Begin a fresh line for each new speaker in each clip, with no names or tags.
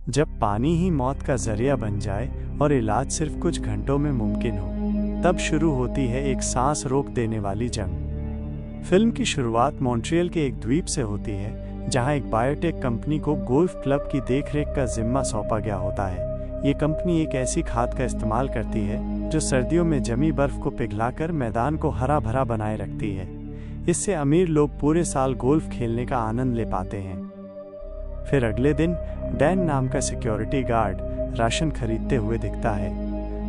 जब पानी ही मौत का जरिया बन जाए और इलाज सिर्फ कुछ घंटों में मुमकिन हो, तब शुरू होती है एक सांस रोक देने वाली जंग। फिल्म की शुरुआत मॉन्ट्रियल के एक द्वीप से होती है, जहां एक बायोटेक कंपनी को गोल्फ क्लब की देखरेख का जिम्मा सौंपा गया होता है। ये कंपनी एक ऐसी खाद का इस्तेमाल करती है जो सर्दियों में जमी बर्फ को पिघलाकर मैदान को हरा भरा बनाए रखती है। इससे अमीर लोग पूरे साल गोल्फ खेलने का आनंद ले पाते हैं। फिर अगले दिन डैन नाम का सिक्योरिटी गार्ड राशन खरीदते हुए दिखता है।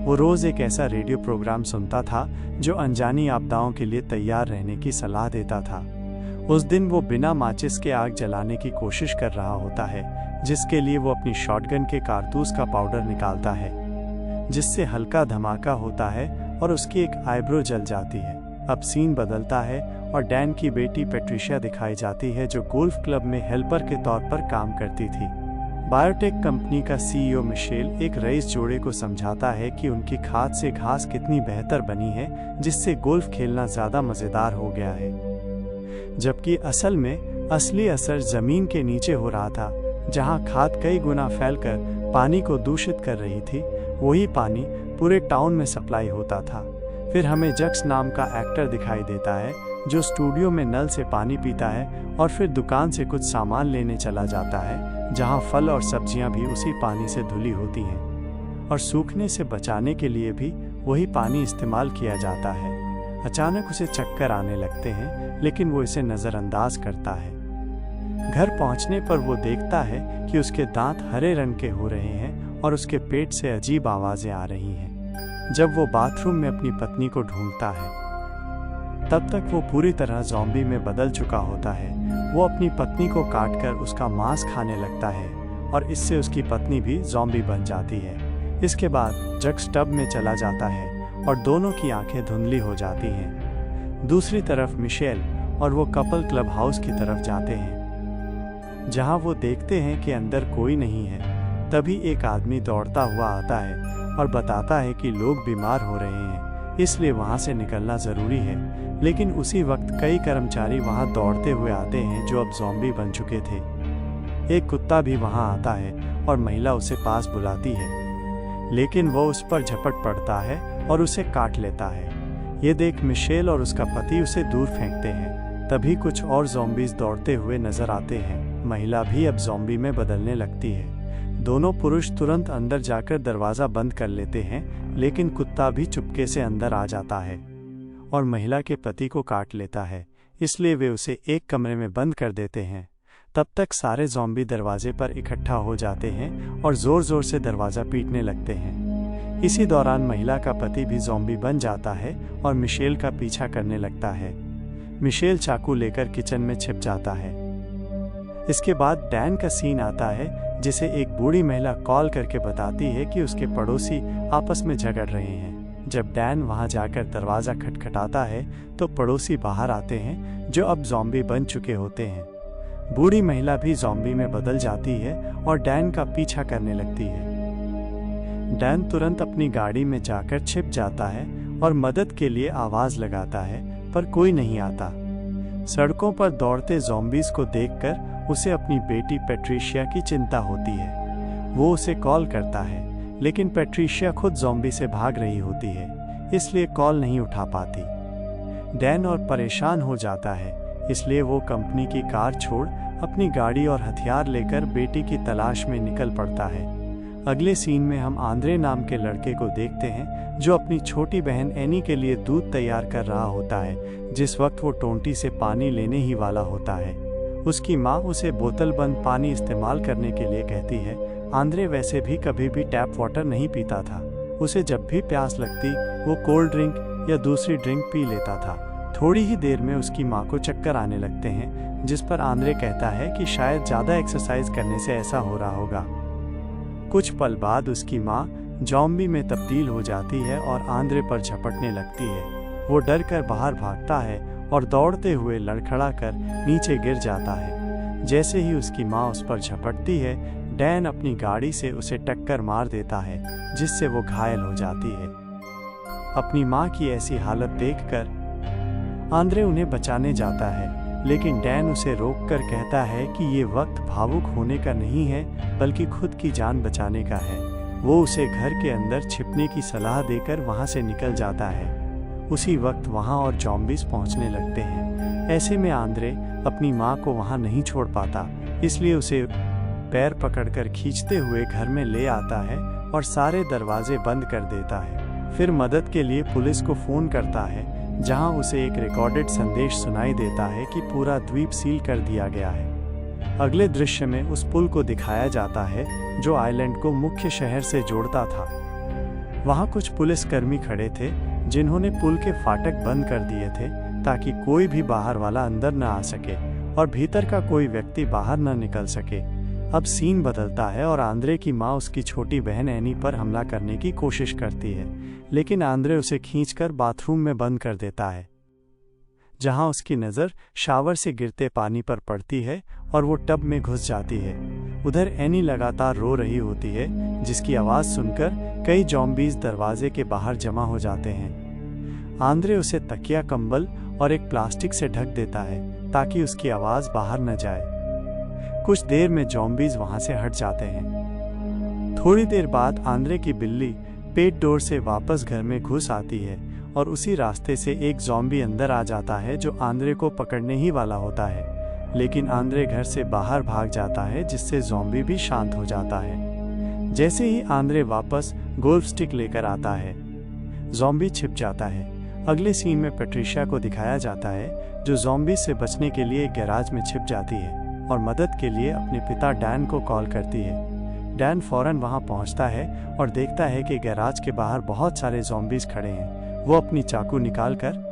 वो रोज एक ऐसा रेडियो प्रोग्राम सुनता था जो अनजानी आपदाओं के लिए तैयार रहने की सलाह देता था। उस दिन वो बिना माचिस के आग जलाने की कोशिश कर रहा होता है, जिसके लिए वो अपनी शॉटगन के कारतूस का पाउडर निकालता है, जिससे हल्का धमाका होता है और उसकी एक आईब्रो जल जाती है। अब सीन बदलता है और डैन की बेटी पैट्रिशिया दिखाई जाती है, जो गोल्फ क्लब में हेल्पर के तौर पर काम करती थी। बायोटेक कंपनी का सीईओ मिशेल एक रईस जोड़े को समझाता है कि उनकी खाद से घास कितनी बेहतर बनी है, जिससे गोल्फ खेलना ज़्यादा मज़ेदार हो गया है। जबकि असल में असली असर ज़मीन के नीचे हो रहा था, जहां खाद कई गुना फैलकर पानी को दूषित कर रही थी। वही पानी पूरे टाउन में सप्लाई होता था। फिर हमें जक्स नाम का एक्टर दिखाई देता है, जो स्टूडियो में नल से पानी पीता है और फिर दुकान से कुछ सामान लेने चला जाता है, जहां फल और सब्जियां भी उसी पानी से धुली होती हैं और सूखने से बचाने के लिए भी वही पानी इस्तेमाल किया जाता है। अचानक उसे चक्कर आने लगते हैं, लेकिन वो इसे नज़रअंदाज करता है। घर पहुंचने पर वो देखता है कि उसके दांत हरे रंग के हो रहे हैं और उसके पेट से अजीब आवाज़ें आ रही हैं। जब वो बाथरूम में अपनी पत्नी को ढूंढता है, तब तक वो पूरी तरह ज़ॉम्बी में बदल चुका होता है। वो अपनी पत्नी को काटकर उसका मांस खाने लगता है और इससे उसकी पत्नी भी ज़ॉम्बी बन जाती है। इसके बाद जक्स टब में चला जाता है और दोनों की आंखें धुंधली हो जाती हैं। दूसरी तरफ मिशेल और वो कपल क्लब हाउस की तरफ जाते हैं, जहां वो देखते हैं कि अंदर कोई नहीं है। तभी एक आदमी दौड़ता हुआ आता है और बताता है कि लोग बीमार हो रहे हैं, इसलिए वहां से निकलना ज़रूरी है। लेकिन उसी वक्त कई कर्मचारी वहां दौड़ते हुए आते हैं, जो अब ज़ॉम्बी बन चुके थे। एक कुत्ता भी वहां आता है और महिला उसे पास बुलाती है, लेकिन वो उस पर झपट पड़ता है और उसे काट लेता है। ये देख मिशेल और उसका पति उसे दूर फेंकते हैं। तभी कुछ और ज़ॉम्बीज़ दौड़ते हुए नजर आते हैं। महिला भी अब ज़ॉम्बी में बदलने लगती है। दोनों पुरुष तुरंत अंदर जाकर दरवाज़ा बंद कर लेते हैं, लेकिन कुत्ता भी चुपके से अंदर आ जाता है और महिला के पति को काट लेता है, इसलिए वे उसे एक कमरे में बंद कर देते हैं। तब तक सारे ज़ॉम्बी दरवाजे पर इकट्ठा हो जाते हैं और ज़ोर ज़ोर से दरवाज़ा पीटने लगते हैं। इसी दौरान महिला का पति भी ज़ॉम्बी बन जाता है और मिशेल का पीछा करने लगता है। मिशेल चाकू लेकर किचन में छिप जाता है। इसके बाद डैन का सीन आता है, जिसे एक बूढ़ी महिला कॉल करके बताती है कि उसके पड़ोसी आपस में झगड़ रहे हैं। जब डैन वहां जाकर दरवाज़ा खटखटाता है तो पड़ोसी बाहर आते हैं, जो अब ज़ॉम्बी बन चुके होते हैं। बूढ़ी महिला भी ज़ॉम्बी में बदल जाती है और डैन का पीछा करने लगती है। डैन तुरंत अपनी गाड़ी में जाकर छिप जाता है और मदद के लिए आवाज़ लगाता है, पर कोई नहीं आता। सड़कों पर दौड़ते ज़ॉम्बीज़ को देखकर उसे अपनी बेटी पैट्रिशिया की चिंता होती है। वो उसे कॉल करता है, लेकिन पैट्रिशिया खुद ज़ॉम्बी से भाग रही होती है, इसलिए कॉल नहीं उठा पाती। डैन और परेशान हो जाता है, इसलिए वो कंपनी की कार छोड़ अपनी गाड़ी और हथियार लेकर बेटी की तलाश में निकल पड़ता है। अगले सीन में हम आंद्रे नाम के लड़के को देखते हैं, जो अपनी छोटी बहन एनी के लिए दूध तैयार कर रहा होता है। जिस वक्त वो टोंटी से पानी लेने ही वाला होता है, उसकी माँ उसे बोतल बंद पानी इस्तेमाल करने के लिए कहती है। आंद्रे वैसे भी कभी भी टैप वाटर नहीं पीता था। उसे जब भी प्यास लगती, वो कोल्ड ड्रिंक या दूसरी ड्रिंक पी लेता था। थोड़ी ही देर में उसकी माँ को चक्कर आने लगते हैं, जिस पर आंद्रे कहता है कि शायद ज़्यादा एक्सरसाइज करने से ऐसा हो रहा होगा। कुछ पल बाद उसकी माँ ज़ॉम्बी में तब्दील हो जाती है और आंद्रे पर झपटने लगती है। वो डर कर बाहर भागता है और दौड़ते हुए लड़खड़ा कर नीचे गिर जाता है। जैसे ही उसकी माँ उस पर झपटती है, डैन अपनी गाड़ी से उसे टक्कर मार देता है, जिससे वो घायल हो जाती है। अपनी माँ की ऐसी हालत देखकर आंद्रे उन्हें बचाने जाता है, लेकिन डैन उसे रोककर कहता है कि ये वक्त भावुक होने का नहीं है बल्कि खुद की जान बचाने का है। वो उसे घर के अंदर छिपने की सलाह देकर वहाँ से निकल जाता है। उसी वक्त वहाँ और ज़ॉम्बीज़ पहुँचने लगते हैं। ऐसे में आंद्रे अपनी माँ को वहाँ नहीं छोड़ पाता, इसलिए उसे पैर पकड़कर खींचते हुए घर में ले आता है और सारे दरवाजे बंद कर देता है। फिर मदद के लिए पुलिस को फ़ोन करता है, जहां उसे एक रिकॉर्डेड संदेश सुनाई देता है कि पूरा द्वीप सील कर दिया गया है। अगले दृश्य में उस पुल को दिखाया जाता है जो आइलैंड को मुख्य शहर से जोड़ता था। वहां कुछ पुलिसकर्मी खड़े थे जिन्होंने पुल के फाटक बंद कर दिए थे ताकि कोई भी बाहर वाला अंदर न आ सके और भीतर का कोई व्यक्ति बाहर न निकल सके। अब सीन बदलता है और आंद्रे की माँ उसकी छोटी बहन एनी पर हमला करने की कोशिश करती है, लेकिन आंद्रे उसे खींचकर बाथरूम में बंद कर देता है, जहां उसकी नज़र शावर से गिरते पानी पर पड़ती है और वो टब में घुस जाती है। उधर एनी लगातार रो रही होती है, जिसकी आवाज़ सुनकर कई ज़ॉम्बीज़ दरवाजे के बाहर जमा हो जाते हैं। आंद्रे उसे तकिया, कंबल और एक प्लास्टिक से ढक देता है ताकि उसकी आवाज़ बाहर न जाए। कुछ देर में ज़ॉम्बीज़ वहाँ से हट जाते हैं। थोड़ी देर बाद आंद्रे की बिल्ली पेट डोर से वापस घर में घुस आती है और उसी रास्ते से एक ज़ॉम्बी अंदर आ जाता है जो आंद्रे को पकड़ने ही वाला होता है, लेकिन आंद्रे घर से बाहर भाग जाता है, जिससे ज़ॉम्बी भी शांत हो जाता है। जैसे ही आंद्रे वापस गोल्फ स्टिक लेकर आता है, ज़ॉम्बी छिप जाता है। अगले सीन में पैट्रिशिया को दिखाया जाता है जो ज़ॉम्बी से बचने के लिए एक गैराज में छिप जाती है और मदद के लिए अपने पिता डैन को कॉल करती है। डैन फौरन वहां पहुंचता है और देखता है कि गैराज के बाहर बहुत सारे ज़ॉम्बीज़ खड़े हैं। वो अपनी चाकू निकालकर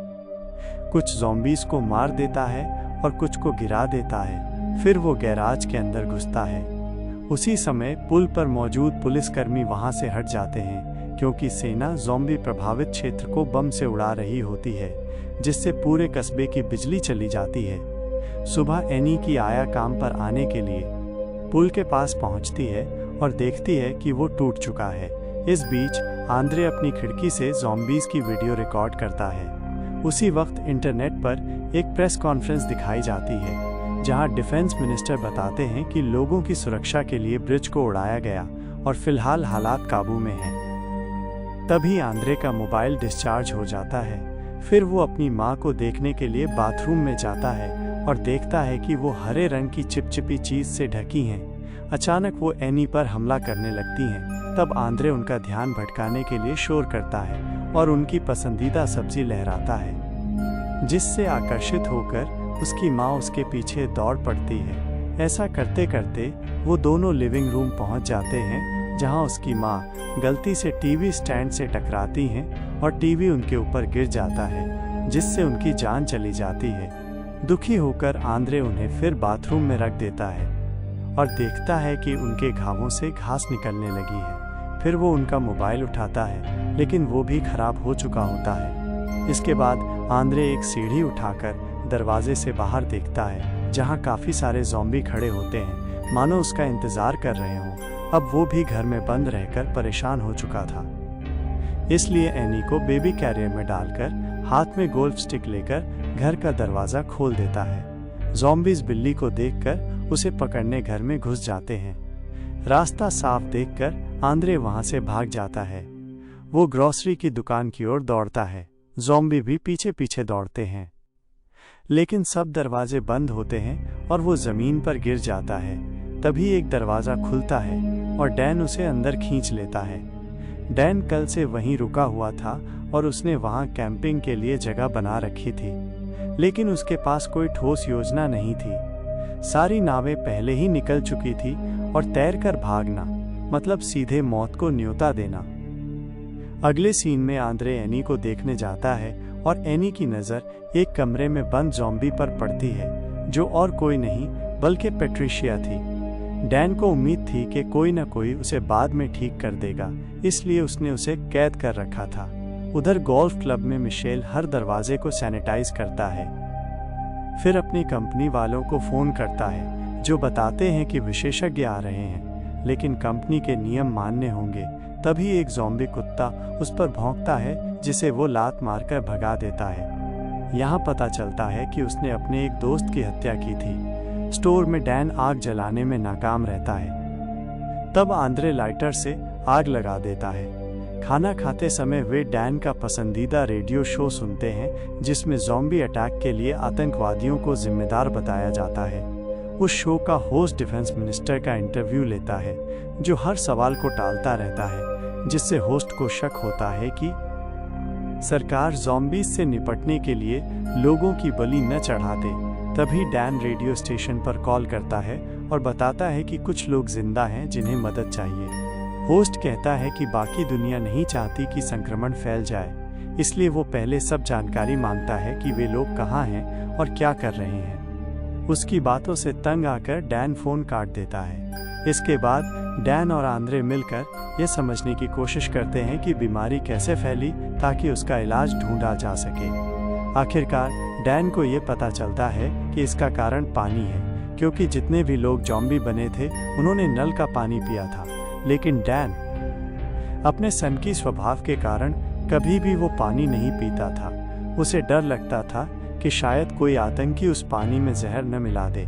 कुछ ज़ॉम्बीज़ को मार देता है और कुछ को गिरा देता है। फिर वो गैराज के अंदर घुसता है। उसी समय पुल पर मौजूद पुलिसकर्मी वहां से हट जाते हैं, क्योंकि सेना ज़ॉम्बी प्रभावित क्षेत्र को बम से उड़ा रही होती है, जिससे पूरे कस्बे की बिजली चली जाती है। सुबह एनी की आया काम पर आने के लिए पुल के पास पहुंचती है और देखती है कि वो टूट चुका है। इस बीच आंद्रे अपनी खिड़की से ज़ॉम्बीज़ की वीडियो रिकॉर्ड करता है। उसी वक्त इंटरनेट पर एक प्रेस कॉन्फ्रेंस दिखाई जाती है, जहां डिफेंस मिनिस्टर बताते हैं कि लोगों की सुरक्षा के लिए ब्रिज को उड़ाया गया और फिलहाल हालात काबू में हैं। तभी आंद्रे का मोबाइल डिस्चार्ज हो जाता है। फिर वो अपनी माँ को देखने के लिए बाथरूम में जाता है और देखता है कि वो हरे रंग की चिपचिपी चीज से ढकी हैं। अचानक वो एनी पर हमला करने लगती हैं। तब आंद्रे उनका ध्यान भटकाने के लिए शोर करता है और उनकी पसंदीदा सब्जी लहराता है, जिससे आकर्षित होकर उसकी माँ उसके पीछे दौड़ पड़ती है। ऐसा करते करते वो दोनों लिविंग रूम पहुंच जाते हैं, जहां उसकी माँ गलती से टीवी स्टैंड से टकराती हैं और टीवी उनके ऊपर गिर जाता है, जिससे उनकी जान चली जाती है। दुखी होकर आंद्रे उन्हें फिर बाथरूम में रख देता है और देखता है कि उनके घावों से घास निकलने लगी है। फिर वो उनका मोबाइल उठाता है, लेकिन वो भी खराब हो चुका होता है। इसके बाद आंद्रे एक सीढ़ी उठाकर दरवाजे से बाहर देखता है, जहां काफ़ी सारे ज़ॉम्बी खड़े होते हैं, मानो उसका इंतज़ार कर रहे हों। अब वो भी घर में बंद रहकर परेशान हो चुका था, इसलिए एनी को बेबी कैरियर में डालकर हाथ में गोल्फ स्टिक लेकर घर का दरवाज़ा खोल देता है। ज़ॉम्बीज़ बिल्ली को देखकर उसे पकड़ने घर में घुस जाते हैं। रास्ता साफ देखकर आंद्रे वहां से भाग जाता है। वो ग्रोसरी की दुकान की ओर दौड़ता है। ज़ॉम्बी भी पीछे पीछे दौड़ते हैं, लेकिन सब दरवाजे बंद होते हैं और वो ज़मीन पर गिर जाता है। तभी एक दरवाज़ा खुलता है और डैन उसे अंदर खींच लेता है। डैन कल से वहीं रुका हुआ था और उसने वहां कैंपिंग के लिए जगह बना रखी थी, लेकिन उसके पास कोई ठोस योजना नहीं थी। सारी नावें पहले ही निकल चुकी थी और तैरकर भागना मतलब सीधे मौत को न्योता देना। अगले सीन में आंद्रे एनी को देखने जाता है और एनी की नज़र एक कमरे में बंद ज़ॉम्बी पर पड़ती है, जो और कोई नहीं बल्कि पैट्रिशिया थी। डैन को उम्मीद थी कि कोई न कोई उसे बाद में ठीक कर देगा, इसलिए उसने उसे कैद कर रखा था। उधर गोल्फ क्लब में मिशेल हर दरवाजे को सैनिटाइज करता है, फिर अपनी कंपनी वालों को फ़ोन करता है, जो बताते हैं कि विशेषज्ञ आ रहे हैं, लेकिन कंपनी के नियम मानने होंगे। तभी एक ज़ॉम्बी कुत्ता उस पर भौंकता है, जिसे वो लात मारकर भगा देता है। यहाँ पता चलता है कि उसने अपने एक दोस्त की हत्या की थी। स्टोर में डैन आग जलाने में नाकाम रहता है। तब आंद्रे लाइटर से आग लगा देता है। खाना खाते समय वे डैन का पसंदीदा रेडियो शो सुनते हैं जिसमें ज़ॉम्बी अटैक के लिए आतंकवादियों को जिम्मेदार बताया जाता है। उस शो का होस्ट डिफेंस मिनिस्टर का इंटरव्यू लेता है, जो हर सवाल को टालता रहता है, जिससे होस्ट को शक होता है कि सरकार ज़ॉम्बीज से निपटने के लिए लोगों की बलि न चढ़ाते। तभी डैन रेडियो स्टेशन पर कॉल करता है और बताता है कि कुछ लोग जिंदा हैं जिन्हें मदद चाहिए। होस्ट कहता है कि बाकी दुनिया नहीं चाहती कि संक्रमण फैल जाए, इसलिए वो पहले सब जानकारी मांगता है कि वे लोग कहाँ हैं और क्या कर रहे हैं। उसकी बातों से तंग आकर डैन फ़ोन काट देता है। इसके बाद डैन और आंद्रे मिलकर यह समझने की कोशिश करते हैं कि बीमारी कैसे फैली ताकि उसका इलाज ढूंढा जा सके। आखिरकार डैन को यह पता चलता है कि इसका कारण पानी है, क्योंकि जितने भी लोग ज़ॉम्बी बने थे उन्होंने नल का पानी पिया था। लेकिन डैन अपने सनकी स्वभाव के कारण कभी भी वो पानी नहीं पीता था। उसे डर लगता था कि शायद कोई आतंकी उस पानी में जहर न मिला दे।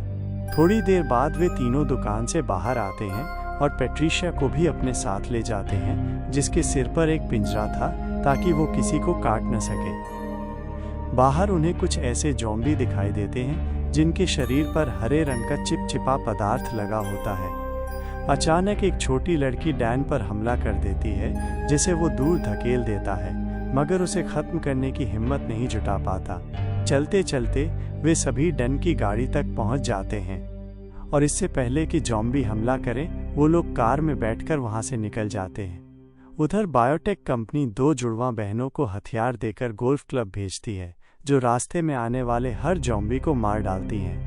थोड़ी देर बाद वे तीनों दुकान से बाहर आते हैं और पैट्रिशिया को भी अपने साथ ले जाते हैं, जिसके सिर पर एक पिंजरा था ताकि वो किसी को काट न सके। बाहर उन्हें कुछ ऐसे ज़ॉम्बी दिखाई देते हैं जिनके शरीर पर हरे रंग का चिपचिपा पदार्थ लगा होता है। अचानक एक छोटी लड़की डैन पर हमला कर देती है, जिसे वो दूर धकेल देता है, मगर उसे खत्म करने की हिम्मत नहीं जुटा पाता। चलते चलते वे सभी डैन की गाड़ी तक पहुंच जाते हैं और इससे पहले कि ज़ॉम्बी हमला करें वो लोग कार में बैठकर वहां से निकल जाते हैं। उधर बायोटेक कंपनी दो जुड़वा बहनों को हथियार देकर गोल्फ क्लब भेजती है, जो रास्ते में आने वाले हर ज़ॉम्बी को मार डालती हैं।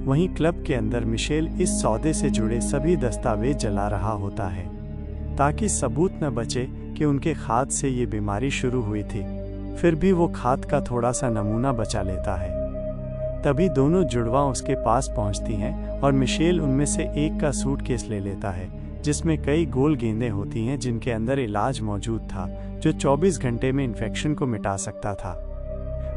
वहीं क्लब के अंदर मिशेल इस सौदे से जुड़े सभी दस्तावेज जला रहा होता है ताकि सबूत न बचे कि उनके खाद से ये बीमारी शुरू हुई थी। फिर भी वो खाद का थोड़ा सा नमूना बचा लेता है। तभी दोनों जुड़वा उसके पास पहुंचती हैं और मिशेल उनमें से एक का सूटकेस ले लेता है, जिसमें कई गोल गेंदें होती हैं जिनके अंदर इलाज मौजूद था, जो 24 घंटे में इन्फेक्शन को मिटा सकता था।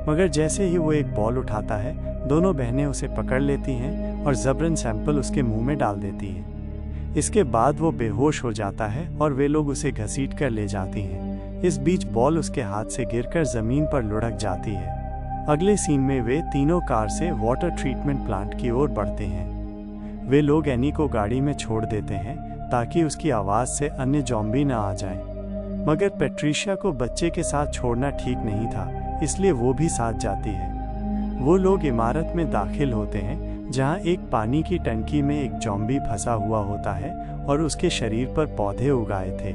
मगर जैसे ही वो एक बॉल उठाता है, दोनों बहनें उसे पकड़ लेती हैं और जबरन सैंपल उसके मुंह में डाल देती हैं। इसके बाद वो बेहोश हो जाता है और वे लोग उसे घसीट कर ले जाती हैं। इस बीच बॉल उसके हाथ से गिरकर जमीन पर लुढ़क जाती है। अगले सीन में वे तीनों कार से वाटर ट्रीटमेंट प्लांट की ओर बढ़ते हैं। वे लोग एनी को गाड़ी में छोड़ देते हैं ताकि उसकी आवाज़ से अन्य ज़ॉम्बी न आ जाएं। मगर पैट्रिशिया को बच्चे के साथ छोड़ना ठीक नहीं था, इसलिए वो भी साथ जाती है। वो लोग इमारत में दाखिल होते हैं जहां एक पानी की टंकी में एक ज़ॉम्बी फंसा हुआ होता है और उसके शरीर पर पौधे उगाए थे।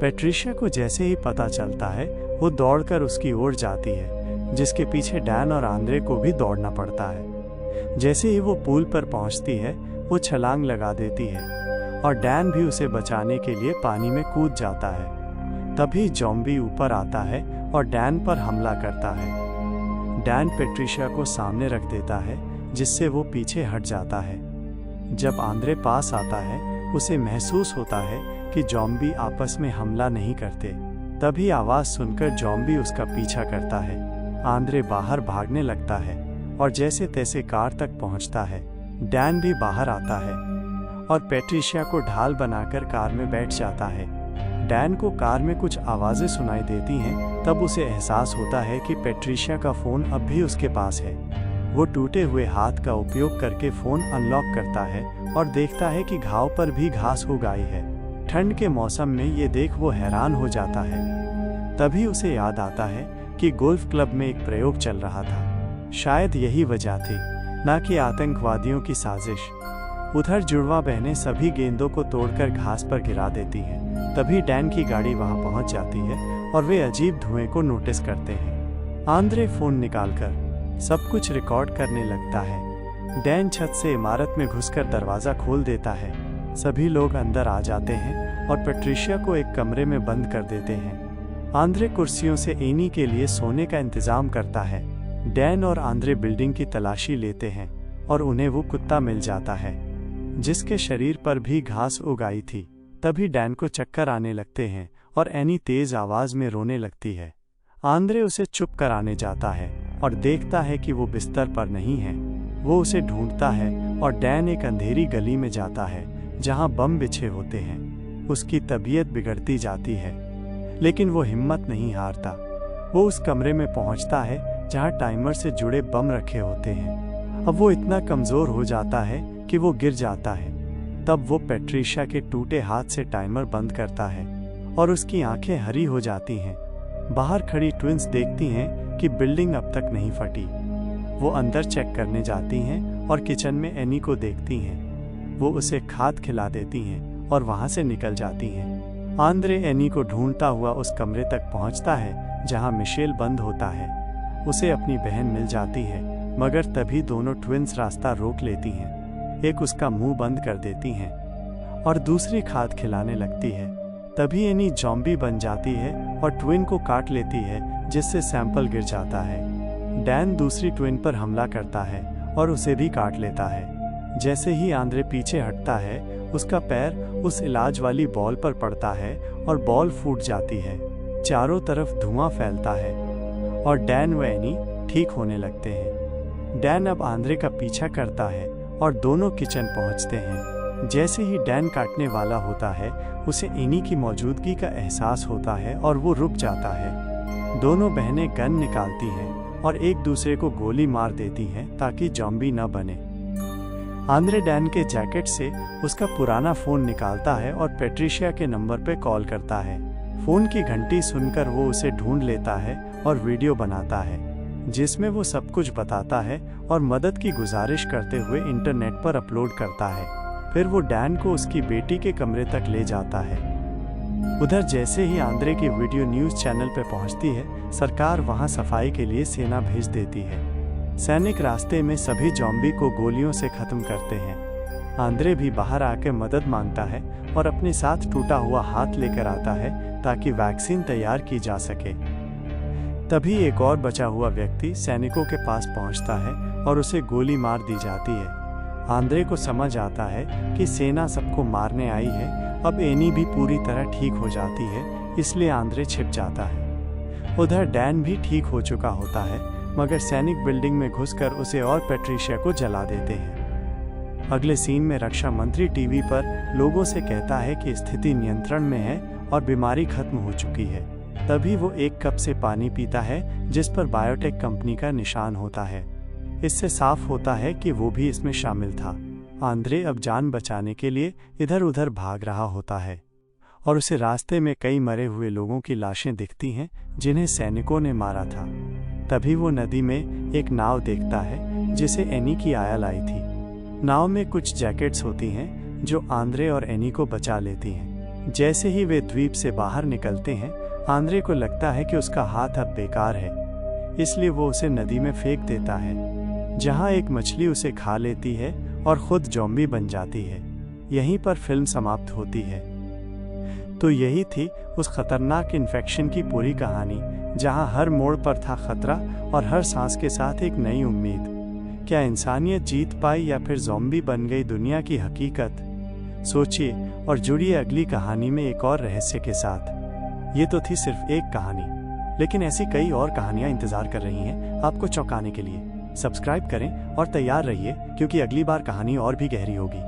पैट्रिशिया को जैसे ही पता चलता है वो दौड़कर उसकी ओर जाती है, जिसके पीछे डैन और आंद्रे को भी दौड़ना पड़ता है। जैसे ही वो पूल पर पहुंचती है वो छलांग लगा देती है और डैन भी उसे बचाने के लिए पानी में कूद जाता है। तभी ज़ॉम्बी ऊपर आता है और डैन पर हमला करता है। डैन पैट्रिशिया को सामने रख देता है, जिससे वो पीछे हट जाता है। जब आंद्रे पास आता है उसे महसूस होता है कि ज़ॉम्बी आपस में हमला नहीं करते। तभी आवाज़ सुनकर ज़ॉम्बी उसका पीछा करता है। आंद्रे बाहर भागने लगता है और जैसे तैसे कार तक पहुंचता है। डैन भी बाहर आता है और पैट्रिशिया को ढाल बनाकर कार में बैठ जाता है। डैन को कार में कुछ आवाज़ें सुनाई देती हैं, तब उसे एहसास होता है कि पैट्रिशिया का फ़ोन अब भी उसके पास है। वो टूटे हुए हाथ का उपयोग करके फ़ोन अनलॉक करता है और देखता है कि घाव पर भी घास उग आई है। ठंड के मौसम में ये देख वो हैरान हो जाता है। तभी उसे याद आता है कि गोल्फ क्लब में एक प्रयोग चल रहा था। शायद यही वजह थी, ना कि आतंकवादियों की साजिश। उधर जुड़वा बहनें सभी गेंदों को तोड़कर घास पर गिरा देती हैं। तभी डैन की गाड़ी वहां पहुंच जाती है और वे अजीब धुएं को नोटिस करते हैं। आंद्रे फ़ोन निकालकर सब कुछ रिकॉर्ड करने लगता है। डैन छत से इमारत में घुसकर दरवाज़ा खोल देता है। सभी लोग अंदर आ जाते हैं और पैट्रिशिया को एक कमरे में बंद कर देते हैं। आंद्रे कुर्सियों से एनी के लिए सोने का इंतजाम करता है। डैन और आंद्रे बिल्डिंग की तलाशी लेते हैं और उन्हें वो कुत्ता मिल जाता है, जिसके शरीर पर भी घास उग आई थी। तभी डैन को चक्कर आने लगते हैं और एनी तेज आवाज़ में रोने लगती है। आंद्रे उसे चुप कराने जाता है। और देखता है कि वो बिस्तर पर नहीं है। वो उसे ढूंढता है और डैन एक अंधेरी गली में जाता है जहां बम बिछे होते हैं। उसकी तबीयत बिगड़ती जाती है, लेकिन वो हिम्मत नहीं हारता। वो उस कमरे में पहुंचता है जहां टाइमर से जुड़े बम रखे होते हैं। अब वो इतना कमज़ोर हो जाता है कि वो गिर जाता है। तब वो पैट्रिशिया के टूटे हाथ से टाइमर बंद करता है और उसकी आंखें हरी हो जाती हैं। बाहर खड़ी ट्विंस देखती हैं कि बिल्डिंग अब तक नहीं फटी। वो अंदर चेक करने जाती हैं और किचन में एनी को देखती हैं। वो उसे खाद खिला देती हैं और वहां से निकल जाती हैं। आंद्रे एनी को ढूंढता हुआ उस कमरे तक पहुंचता है जहां मिशेल बंद होता है। उसे अपनी बहन मिल जाती है, मगर तभी दोनों ट्विंस रास्ता रोक लेती हैं। एक उसका मुंह बंद कर देती हैं और दूसरी खाद खिलाने लगती है। तभी एनी जॉम्बी बन जाती है और ट्विन को काट लेती है, जिससे सैंपल गिर जाता है। डैन दूसरी ट्विन पर हमला करता है और उसे भी काट लेता है। जैसे ही आंद्रे पीछे हटता है, उसका पैर उस इलाज वाली बॉल पर पड़ता है और बॉल फूट जाती है। चारों तरफ धुआं फैलता है और डैन व एनी ठीक होने लगते हैं। डैन अब आंद्रे का पीछा करता है और दोनों किचन पहुंचते हैं। जैसे ही डैन काटने वाला होता है, उसे एनी की मौजूदगी का एहसास होता है और वो रुक जाता है। दोनों बहनें गन निकालती हैं और एक दूसरे को गोली मार देती हैं ताकि जॉम्बी न बने। आंद्रे डैन के जैकेट से उसका पुराना फ़ोन निकालता है और पैट्रिशिया के नंबर पर कॉल करता है। फ़ोन की घंटी सुनकर वो उसे ढूंढ लेता है और वीडियो बनाता है, जिसमें वो सब कुछ बताता है और मदद की गुजारिश करते हुए इंटरनेट पर अपलोड करता है। फिर वो डैन को उसकी बेटी के कमरे तक ले जाता है। उधर जैसे ही आंद्रे की वीडियो न्यूज़ चैनल पर पहुंचती है, सरकार वहां सफाई के लिए सेना भेज देती है। सैनिक रास्ते में सभी जॉम्बी को गोलियों से खत्म करते हैं। आंद्रे भी बाहर आकर मदद मांगता है और अपने साथ टूटा हुआ हाथ लेकर आता है ताकि वैक्सीन तैयार की जा सके। तभी एक और बचा हुआ व्यक्ति सैनिकों के पास पहुंचता है और उसे गोली मार दी जाती है। आंद्रे को समझ आता है कि सेना सबको मारने आई है। अब एनी भी पूरी तरह ठीक हो जाती है, इसलिए आंद्रे छिप जाता है। उधर डैन भी ठीक हो चुका होता है, मगर सैनिक बिल्डिंग में घुसकर उसे और पैट्रिशिया को जला देते हैं। अगले सीन में रक्षा मंत्री टीवी पर लोगों से कहता है कि स्थिति नियंत्रण में है और बीमारी खत्म हो चुकी है। तभी वो एक कप से पानी पीता है जिस पर बायोटेक कंपनी का निशान होता है। इससे साफ होता है कि वो भी इसमें शामिल था। आंद्रे अब जान बचाने के लिए इधर उधर भाग रहा होता है और उसे रास्ते में कई मरे हुए लोगों की लाशें दिखती हैं जिन्हें सैनिकों ने मारा था। तभी वो नदी में एक नाव देखता है जिसे एनी की आया लाई थी। नाव में कुछ जैकेट्स होती हैं जो आंद्रे और एनी को बचा लेती हैं। जैसे ही वे द्वीप से बाहर निकलते हैं, आंद्रे को लगता है कि उसका हाथ अब बेकार है, इसलिए वो उसे नदी में फेंक देता है, जहां एक मछली उसे खा लेती है और खुद जॉम्बी बन जाती है। यहीं पर फिल्म समाप्त होती है। तो यही थी उस खतरनाक इन्फेक्शन की पूरी कहानी, जहां हर मोड़ पर था खतरा और हर सांस के साथ एक नई उम्मीद। क्या इंसानियत जीत पाई या फिर ज़ॉम्बी बन गई दुनिया की हकीकत? सोचिए और जुड़िए अगली कहानी में एक और रहस्य के साथ। ये तो थी सिर्फ एक कहानी, लेकिन ऐसी कई और कहानियां इंतजार कर रही हैं आपको चौंकाने के लिए। सब्सक्राइब करें और तैयार रहिए, क्योंकि अगली बार कहानी और भी गहरी होगी।